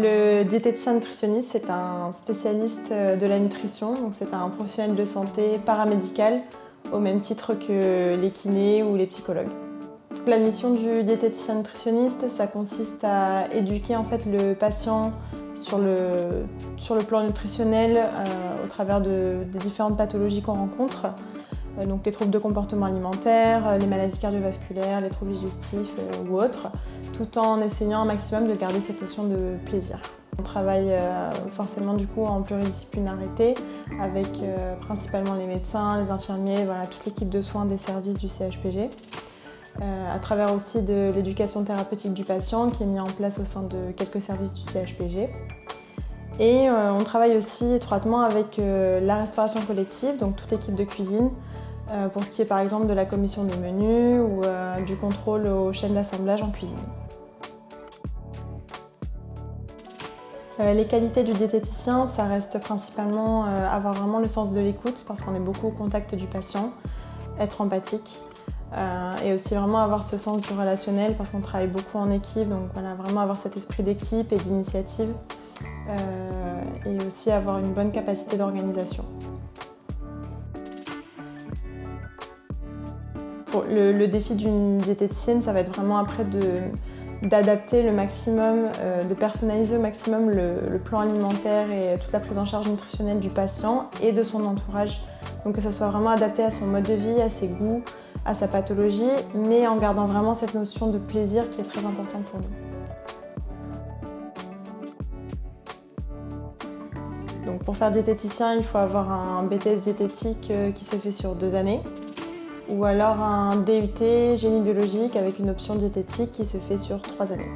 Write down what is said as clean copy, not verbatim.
Le diététicien nutritionniste, c'est un spécialiste de la nutrition, donc c'est un professionnel de santé paramédical au même titre que les kinés ou les psychologues. La mission du diététicien nutritionniste, ça consiste à éduquer en fait le patient sur le plan nutritionnel au travers des différentes pathologies qu'on rencontre, donc les troubles de comportement alimentaire, les maladies cardiovasculaires, les troubles digestifs ou autres, tout en essayant un maximum de garder cette notion de plaisir. On travaille forcément du coup en pluridisciplinarité avec principalement les médecins, les infirmiers, voilà, toute l'équipe de soins des services du CHPG. À travers aussi de l'éducation thérapeutique du patient qui est mise en place au sein de quelques services du CHPG. Et on travaille aussi étroitement avec la restauration collective, donc toute l'équipe de cuisine, pour ce qui est par exemple de la commission des menus ou du contrôle aux chaînes d'assemblage en cuisine. Les qualités du diététicien, ça reste principalement avoir vraiment le sens de l'écoute parce qu'on est beaucoup au contact du patient, être empathique et aussi vraiment avoir ce sens du relationnel parce qu'on travaille beaucoup en équipe, donc voilà, vraiment avoir cet esprit d'équipe et d'initiative et aussi avoir une bonne capacité d'organisation. Le défi d'une diététicienne, ça va être vraiment après d'adapter le maximum, de personnaliser au maximum le plan alimentaire et toute la prise en charge nutritionnelle du patient et de son entourage. Donc que ça soit vraiment adapté à son mode de vie, à ses goûts, à sa pathologie, mais en gardant vraiment cette notion de plaisir qui est très importante pour nous. Donc pour faire diététicien, il faut avoir un BTS diététique qui se fait sur 2 années, ou alors un DUT génie biologique avec une option diététique qui se fait sur 3 années.